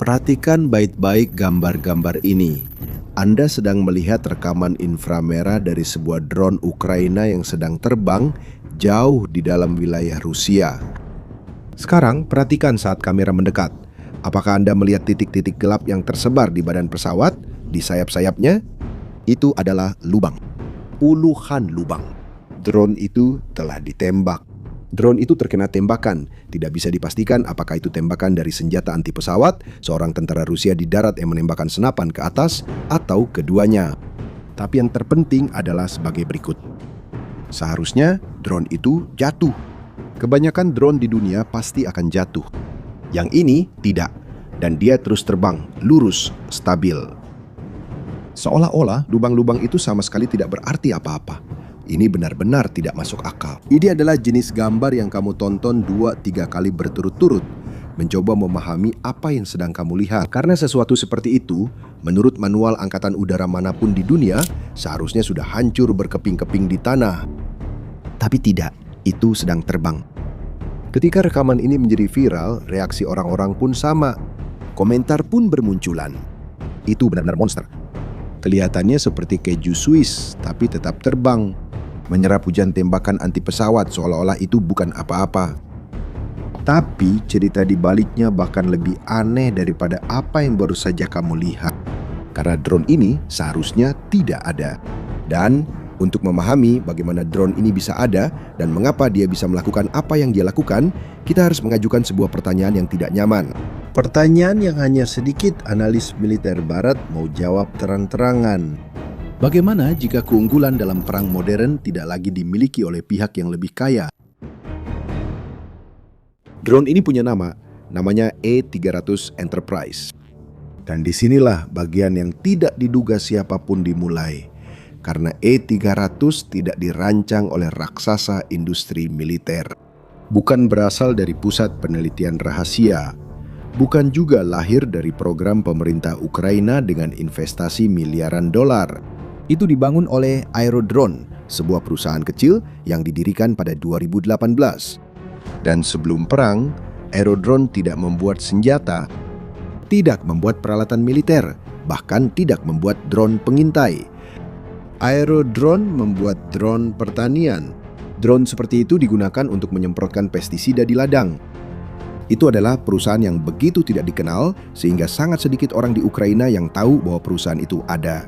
Perhatikan baik-baik gambar-gambar ini. Anda sedang melihat rekaman inframerah dari sebuah drone Ukraina yang sedang terbang jauh di dalam wilayah Rusia. Sekarang perhatikan saat kamera mendekat. Apakah Anda melihat titik-titik gelap yang tersebar di badan pesawat, di sayap-sayapnya? Itu adalah lubang. Puluhan lubang. Drone itu telah ditembak. Drone itu terkena tembakan. Tidak bisa dipastikan apakah itu tembakan dari senjata anti pesawat, seorang tentara Rusia di darat yang menembakkan senapan ke atas, atau keduanya. Tapi yang terpenting adalah sebagai berikut. Seharusnya drone itu jatuh. Kebanyakan drone di dunia pasti akan jatuh. Yang ini tidak, dan dia terus terbang, lurus, stabil. Seolah-olah lubang-lubang itu sama sekali tidak berarti apa-apa. Ini benar-benar tidak masuk akal. Ini adalah jenis gambar yang kamu tonton 2-3 kali berturut-turut, mencoba memahami apa yang sedang kamu lihat. Karena sesuatu seperti itu, menurut manual angkatan udara manapun di dunia, seharusnya sudah hancur berkeping-keping di tanah. Tapi tidak, itu sedang terbang. Ketika rekaman ini menjadi viral, reaksi orang-orang pun sama. Komentar pun bermunculan. Itu benar-benar monster. Kelihatannya seperti keju Swiss, tapi tetap terbang. Menyerap hujan tembakan anti pesawat seolah-olah itu bukan apa-apa. Tapi cerita di baliknya bahkan lebih aneh daripada apa yang baru saja kamu lihat. Karena drone ini seharusnya tidak ada. Dan untuk memahami bagaimana drone ini bisa ada dan mengapa dia bisa melakukan apa yang dia lakukan, kita harus mengajukan sebuah pertanyaan yang tidak nyaman. Pertanyaan yang hanya sedikit analis militer barat mau jawab terang-terangan. Bagaimana jika keunggulan dalam perang modern tidak lagi dimiliki oleh pihak yang lebih kaya? Drone ini punya namanya E-300 Enterprise. Dan disinilah bagian yang tidak diduga siapapun dimulai. Karena E-300 tidak dirancang oleh raksasa industri militer. Bukan berasal dari pusat penelitian rahasia. Bukan juga lahir dari program pemerintah Ukraina dengan investasi miliaran dolar. Itu dibangun oleh Aerodrone, sebuah perusahaan kecil yang didirikan pada 2018. Dan sebelum perang, Aerodrone tidak membuat senjata, tidak membuat peralatan militer, bahkan tidak membuat drone pengintai. Aerodrone membuat drone pertanian. Drone seperti itu digunakan untuk menyemprotkan pestisida di ladang. Itu adalah perusahaan yang begitu tidak dikenal sehingga sangat sedikit orang di Ukraina yang tahu bahwa perusahaan itu ada.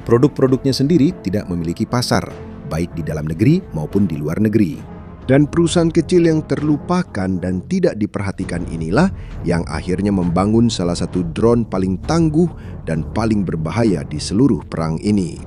Produk-produknya sendiri tidak memiliki pasar, baik di dalam negeri maupun di luar negeri. Dan perusahaan kecil yang terlupakan dan tidak diperhatikan inilah yang akhirnya membangun salah satu drone paling tangguh dan paling berbahaya di seluruh perang ini.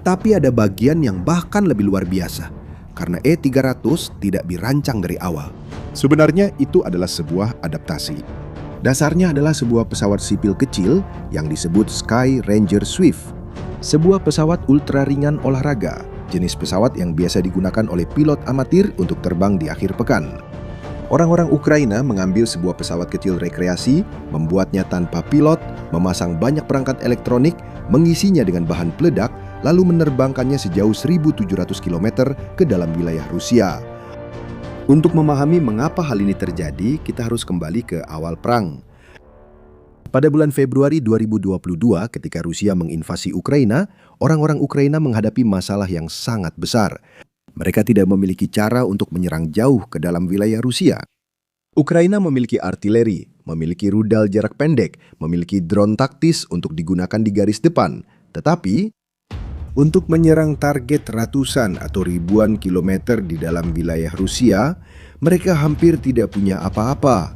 Tapi ada bagian yang bahkan lebih luar biasa, karena E-300 tidak dirancang dari awal. Sebenarnya itu adalah sebuah adaptasi. Dasarnya adalah sebuah pesawat sipil kecil yang disebut Sky Ranger Swift. Sebuah pesawat ultra ringan olahraga, jenis pesawat yang biasa digunakan oleh pilot amatir untuk terbang di akhir pekan. Orang-orang Ukraina mengambil sebuah pesawat kecil rekreasi, membuatnya tanpa pilot, memasang banyak perangkat elektronik, mengisinya dengan bahan peledak, lalu menerbangkannya sejauh 1.700 km ke dalam wilayah Rusia. Untuk memahami mengapa hal ini terjadi, kita harus kembali ke awal perang. Pada bulan Februari 2022, ketika Rusia menginvasi Ukraina, orang-orang Ukraina menghadapi masalah yang sangat besar. Mereka tidak memiliki cara untuk menyerang jauh ke dalam wilayah Rusia. Ukraina memiliki artileri, memiliki rudal jarak pendek, memiliki drone taktis untuk digunakan di garis depan. Tetapi, untuk menyerang target ratusan atau ribuan kilometer di dalam wilayah Rusia, mereka hampir tidak punya apa-apa.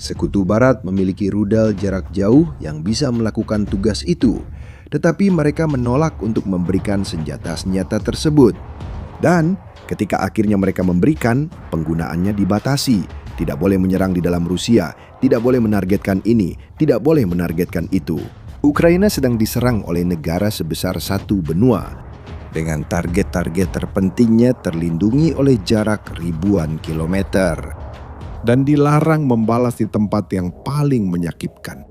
Sekutu Barat memiliki rudal jarak jauh yang bisa melakukan tugas itu, tetapi mereka menolak untuk memberikan senjata-senjata tersebut. Dan ketika akhirnya mereka memberikan, penggunaannya dibatasi. Tidak boleh menyerang di dalam Rusia, tidak boleh menargetkan ini, tidak boleh menargetkan itu. Ukraina sedang diserang oleh negara sebesar satu benua, dengan target-target terpentingnya terlindungi oleh jarak ribuan kilometer, dan dilarang membalas di tempat yang paling menyakitkan.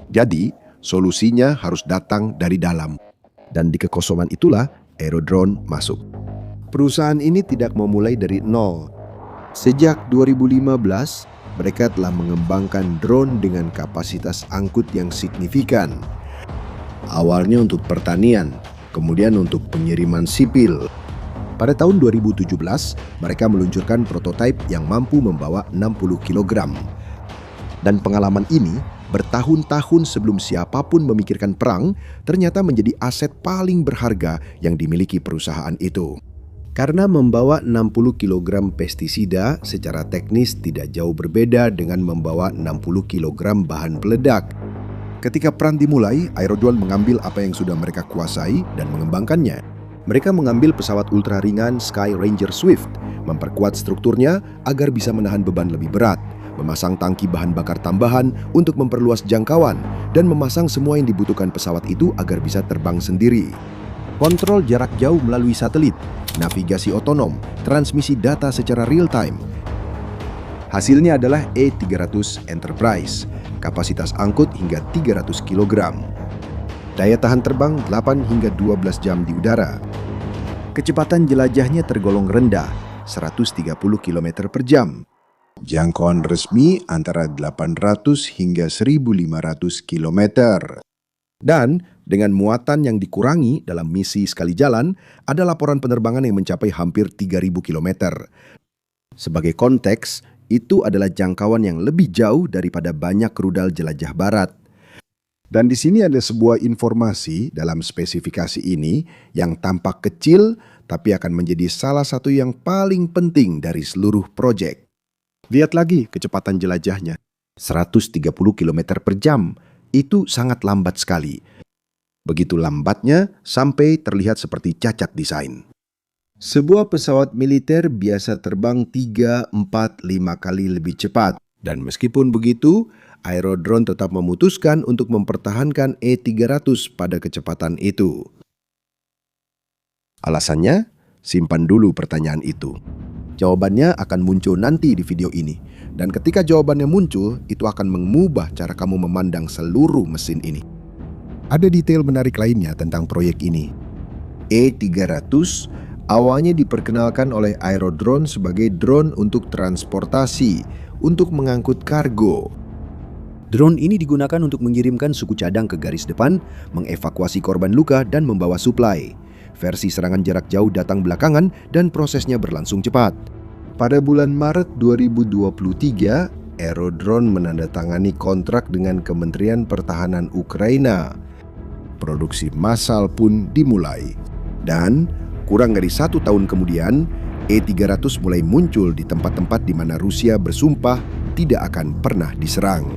Jadi, solusinya harus datang dari dalam. Dan di kekosongan itulah Aerodrone masuk. Perusahaan ini tidak memulai dari nol. Sejak 2015, mereka telah mengembangkan drone dengan kapasitas angkut yang signifikan. Awalnya untuk pertanian, kemudian untuk pengiriman sipil. Pada tahun 2017, mereka meluncurkan prototipe yang mampu membawa 60 kg. Dan pengalaman ini, bertahun-tahun sebelum siapapun memikirkan perang, ternyata menjadi aset paling berharga yang dimiliki perusahaan itu. Karena membawa 60 kg pestisida secara teknis tidak jauh berbeda dengan membawa 60 kg bahan peledak. Ketika perang dimulai, Aerodrone mengambil apa yang sudah mereka kuasai dan mengembangkannya. Mereka mengambil pesawat ultra ringan Sky Ranger Swift, memperkuat strukturnya agar bisa menahan beban lebih berat, memasang tangki bahan bakar tambahan untuk memperluas jangkauan, dan memasang semua yang dibutuhkan pesawat itu agar bisa terbang sendiri. Kontrol jarak jauh melalui satelit, navigasi otonom, transmisi data secara real-time. Hasilnya adalah E300 Enterprise, kapasitas angkut hingga 300 kg. Daya tahan terbang 8 hingga 12 jam di udara. Kecepatan jelajahnya tergolong rendah, 130 km per jam. Jangkauan resmi antara 800 hingga 1.500 km. Dan dengan muatan yang dikurangi dalam misi sekali jalan, ada laporan penerbangan yang mencapai hampir 3.000 km. Sebagai konteks, itu adalah jangkauan yang lebih jauh daripada banyak rudal jelajah barat. Dan di sini ada sebuah informasi dalam spesifikasi ini yang tampak kecil, tapi akan menjadi salah satu yang paling penting dari seluruh proyek. Lihat lagi kecepatan jelajahnya, 130 km per jam, itu sangat lambat sekali. Begitu lambatnya sampai terlihat seperti cacat desain. Sebuah pesawat militer biasa terbang 3, 4, 5 kali lebih cepat. Dan meskipun begitu, Aerodrone tetap memutuskan untuk mempertahankan E300 pada kecepatan itu. Alasannya, simpan dulu pertanyaan itu. Jawabannya akan muncul nanti di video ini. Dan ketika jawabannya muncul, itu akan mengubah cara kamu memandang seluruh mesin ini. Ada detail menarik lainnya tentang proyek ini. E300 awalnya diperkenalkan oleh Aerodrone sebagai drone untuk transportasi, untuk mengangkut kargo. Drone ini digunakan untuk mengirimkan suku cadang ke garis depan, mengevakuasi korban luka, dan membawa suplai. Versi serangan jarak jauh datang belakangan dan prosesnya berlangsung cepat. Pada bulan Maret 2023, Aerodrone menandatangani kontrak dengan Kementerian Pertahanan Ukraina. Produksi massal pun dimulai. Dan kurang dari 1 tahun kemudian, E300 mulai muncul di tempat-tempat di mana Rusia bersumpah tidak akan pernah diserang.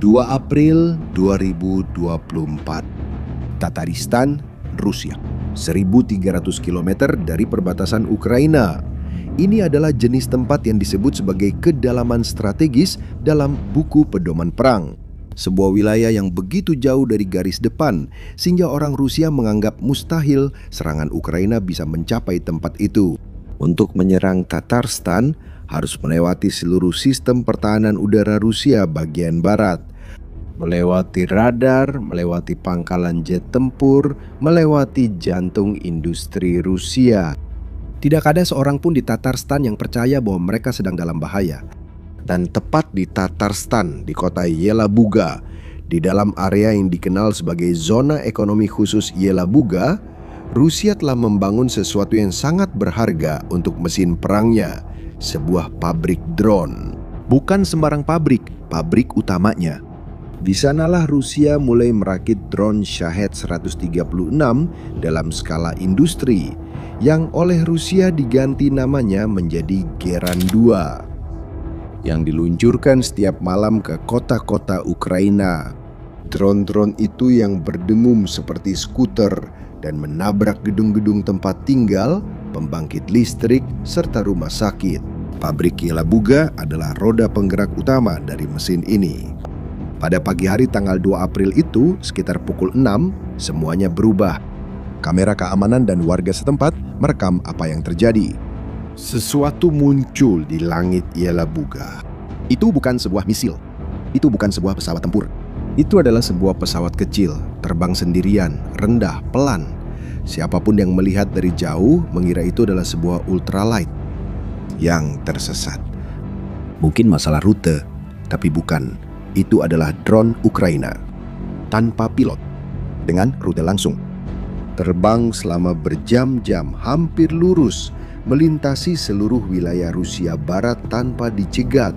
2 April 2024, Tataristan, Rusia, 1.300 km dari perbatasan Ukraina. Ini adalah jenis tempat yang disebut sebagai kedalaman strategis dalam buku pedoman perang. Sebuah wilayah yang begitu jauh dari garis depan, sehingga orang Rusia menganggap mustahil serangan Ukraina bisa mencapai tempat itu. Untuk menyerang Tatarstan, harus melewati seluruh sistem pertahanan udara Rusia bagian barat. Melewati radar, melewati pangkalan jet tempur, melewati jantung industri Rusia. Tidak ada seorang pun di Tatarstan yang percaya bahwa mereka sedang dalam bahaya. Dan tepat di Tatarstan, di kota Yelabuga, di dalam area yang dikenal sebagai zona ekonomi khusus Yelabuga, Rusia telah membangun sesuatu yang sangat berharga untuk mesin perangnya, sebuah pabrik drone. Bukan sembarang pabrik, pabrik utamanya. Di sanalah Rusia mulai merakit drone Shahed 136 dalam skala industri, yang oleh Rusia diganti namanya menjadi Geran 2, yang diluncurkan setiap malam ke kota-kota Ukraina. Drone-drone itu yang berdengung seperti skuter dan menabrak gedung-gedung tempat tinggal, pembangkit listrik, serta rumah sakit. Pabrik Yelabuga adalah roda penggerak utama dari mesin ini. Pada pagi hari tanggal 2 April itu, sekitar pukul 6, semuanya berubah. Kamera keamanan dan warga setempat merekam apa yang terjadi. Sesuatu muncul di langit Yelabuga. Itu bukan sebuah misil. Itu bukan sebuah pesawat tempur. Itu adalah sebuah pesawat kecil, terbang sendirian, rendah, pelan. Siapapun yang melihat dari jauh mengira itu adalah sebuah ultralight yang tersesat. Mungkin masalah rute, tapi bukan. Itu adalah drone Ukraina tanpa pilot dengan rute langsung. Terbang selama berjam-jam hampir lurus melintasi seluruh wilayah Rusia Barat tanpa dicegat.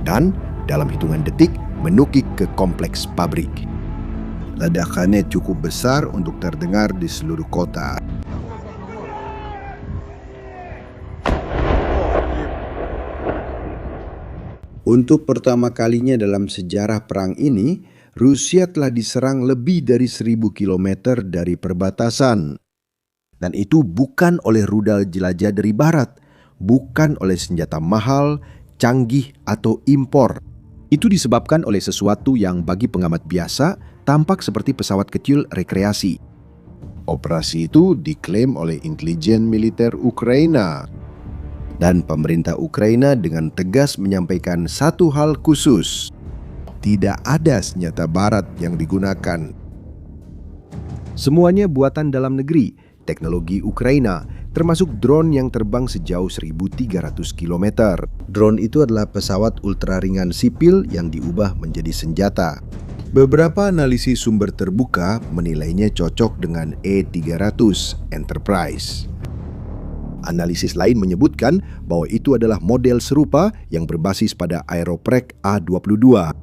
Dan dalam hitungan detik menukik ke kompleks pabrik. Ledakannya cukup besar untuk terdengar di seluruh kota. Untuk pertama kalinya dalam sejarah perang ini, Rusia telah diserang lebih dari 1.000 kilometer dari perbatasan. Dan itu bukan oleh rudal jelajah dari barat, bukan oleh senjata mahal, canggih, atau impor. Itu disebabkan oleh sesuatu yang bagi pengamat biasa tampak seperti pesawat kecil rekreasi. Operasi itu diklaim oleh intelijen militer Ukraina. Dan pemerintah Ukraina dengan tegas menyampaikan satu hal khusus. Tidak ada senjata barat yang digunakan. Semuanya buatan dalam negeri, teknologi Ukraina, termasuk drone yang terbang sejauh 1.300 km. Drone itu adalah pesawat ultraringan sipil yang diubah menjadi senjata. Beberapa analisis sumber terbuka menilainya cocok dengan E-300 Enterprise. Analisis lain menyebutkan bahwa itu adalah model serupa yang berbasis pada Aeroprek A-22.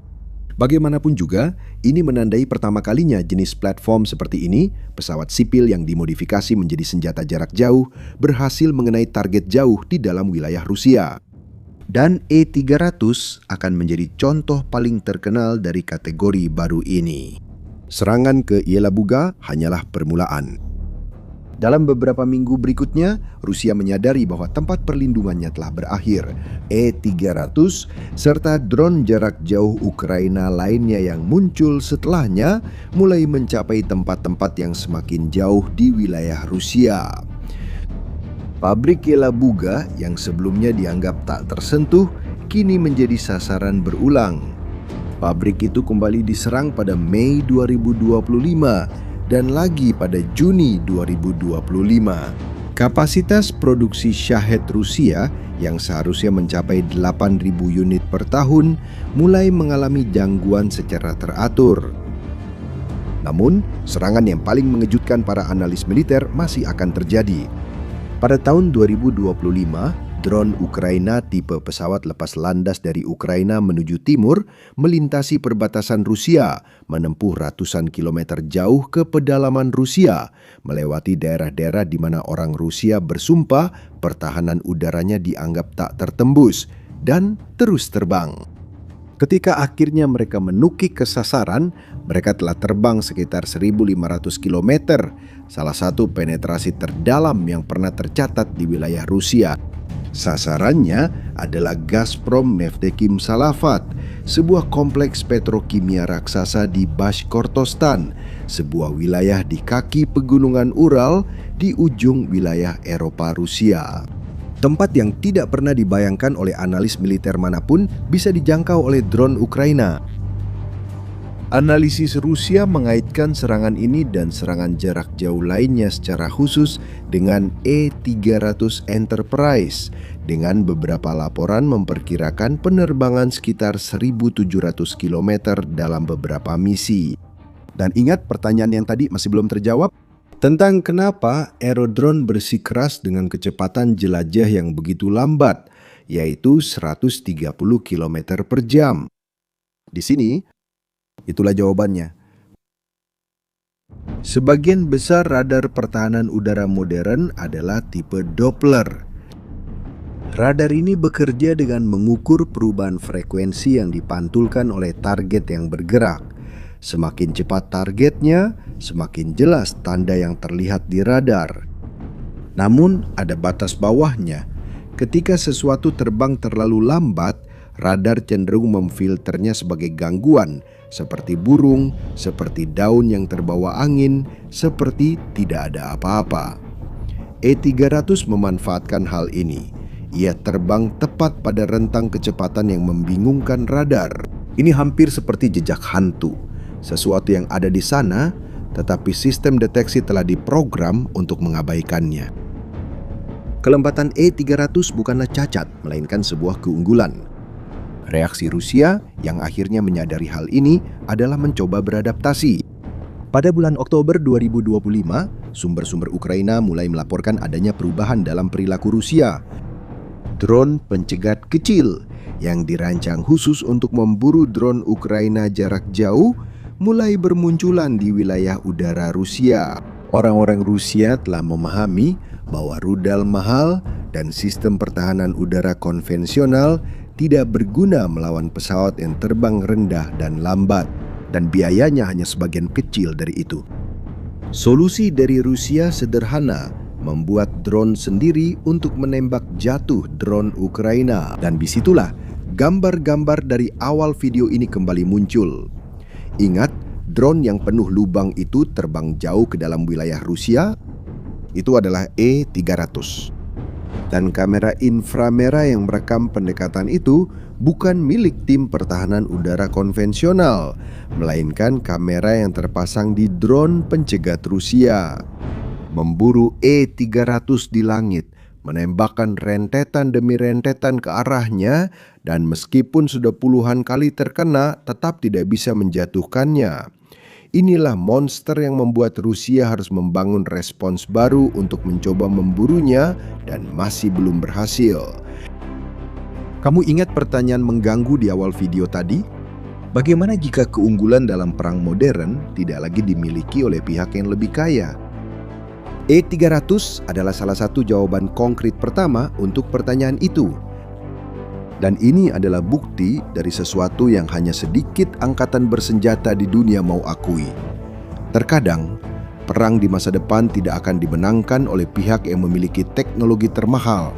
Bagaimanapun juga, ini menandai pertama kalinya jenis platform seperti ini, pesawat sipil yang dimodifikasi menjadi senjata jarak jauh, berhasil mengenai target jauh di dalam wilayah Rusia. Dan E-300 akan menjadi contoh paling terkenal dari kategori baru ini. Serangan ke Yelabuga hanyalah permulaan. Dalam beberapa minggu berikutnya, Rusia menyadari bahwa tempat perlindungannya telah berakhir. E-300 serta drone jarak jauh Ukraina lainnya yang muncul setelahnya mulai mencapai tempat-tempat yang semakin jauh di wilayah Rusia. Pabrik Yelabuga yang sebelumnya dianggap tak tersentuh, kini menjadi sasaran berulang. Pabrik itu kembali diserang pada Mei 2025 dan lagi pada Juni 2025. Kapasitas produksi Shahed Rusia yang seharusnya mencapai 8.000 unit per tahun mulai mengalami gangguan secara teratur. Namun, serangan yang paling mengejutkan para analis militer masih akan terjadi. Pada tahun 2025, drone Ukraina tipe pesawat lepas landas dari Ukraina menuju timur melintasi perbatasan Rusia, menempuh ratusan kilometer jauh ke pedalaman Rusia, melewati daerah-daerah di mana orang Rusia bersumpah pertahanan udaranya dianggap tak tertembus, dan terus terbang. Ketika akhirnya mereka menukik ke sasaran, mereka telah terbang sekitar 1.500 km, salah satu penetrasi terdalam yang pernah tercatat di wilayah Rusia. Sasarannya adalah Gazprom Neftekhim Salafat, sebuah kompleks petrokimia raksasa di Bashkortostan, sebuah wilayah di kaki pegunungan Ural di ujung wilayah Eropa Rusia. Tempat yang tidak pernah dibayangkan oleh analis militer manapun bisa dijangkau oleh drone Ukraina. Analisis Rusia mengaitkan serangan ini dan serangan jarak jauh lainnya secara khusus dengan E-300 Enterprise, dengan beberapa laporan memperkirakan penerbangan sekitar 1.700 km dalam beberapa misi. Dan ingat pertanyaan yang tadi masih belum terjawab? Tentang kenapa aerodrone bersikeras dengan kecepatan jelajah yang begitu lambat, yaitu 130 km per jam. Di sini, itulah jawabannya. Sebagian besar radar pertahanan udara modern adalah tipe Doppler. Radar ini bekerja dengan mengukur perubahan frekuensi yang dipantulkan oleh target yang bergerak. Semakin cepat targetnya, semakin jelas tanda yang terlihat di radar. Namun, ada batas bawahnya. Ketika sesuatu terbang terlalu lambat, radar cenderung memfilternya sebagai gangguan, seperti burung, seperti daun yang terbawa angin, seperti tidak ada apa-apa. E-300 memanfaatkan hal ini. Ia terbang tepat pada rentang kecepatan yang membingungkan radar. Ini hampir seperti jejak hantu. Sesuatu yang ada di sana tetapi sistem deteksi telah diprogram untuk mengabaikannya. Kelembatan E-300 bukanlah cacat, melainkan sebuah keunggulan. Reaksi Rusia yang akhirnya menyadari hal ini adalah mencoba beradaptasi. Pada bulan Oktober 2025, sumber-sumber Ukraina mulai melaporkan adanya perubahan dalam perilaku Rusia. Drone pencegat kecil yang dirancang khusus untuk memburu drone Ukraina jarak jauh mulai bermunculan di wilayah udara Rusia. Orang-orang Rusia telah memahami bahwa rudal mahal dan sistem pertahanan udara konvensional tidak berguna melawan pesawat yang terbang rendah dan lambat, dan biayanya hanya sebagian kecil dari itu. Solusi dari Rusia sederhana, membuat drone sendiri untuk menembak jatuh drone Ukraina. Dan disitulah gambar-gambar dari awal video ini kembali muncul. Ingat, drone yang penuh lubang itu terbang jauh ke dalam wilayah Rusia. Itu adalah E-300. Dan kamera inframerah yang merekam pendekatan itu bukan milik tim pertahanan udara konvensional, melainkan kamera yang terpasang di drone pencegat Rusia. Memburu E-300 di langit, menembakkan rentetan demi rentetan ke arahnya, dan meskipun sudah puluhan kali terkena, tetap tidak bisa menjatuhkannya. Inilah monster yang membuat Rusia harus membangun respons baru untuk mencoba memburunya dan masih belum berhasil. Kamu ingat pertanyaan mengganggu di awal video tadi? Bagaimana jika keunggulan dalam perang modern tidak lagi dimiliki oleh pihak yang lebih kaya? E-300 adalah salah satu jawaban konkret pertama untuk pertanyaan itu. Dan ini adalah bukti dari sesuatu yang hanya sedikit angkatan bersenjata di dunia mau akui. Terkadang, perang di masa depan tidak akan dimenangkan oleh pihak yang memiliki teknologi termahal,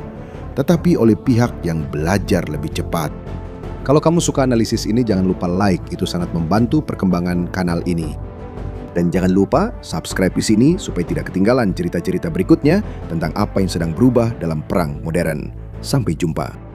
tetapi oleh pihak yang belajar lebih cepat. Kalau kamu suka analisis ini, jangan lupa like, itu sangat membantu perkembangan kanal ini. Dan jangan lupa subscribe di sini supaya tidak ketinggalan cerita-cerita berikutnya tentang apa yang sedang berubah dalam perang modern. Sampai jumpa.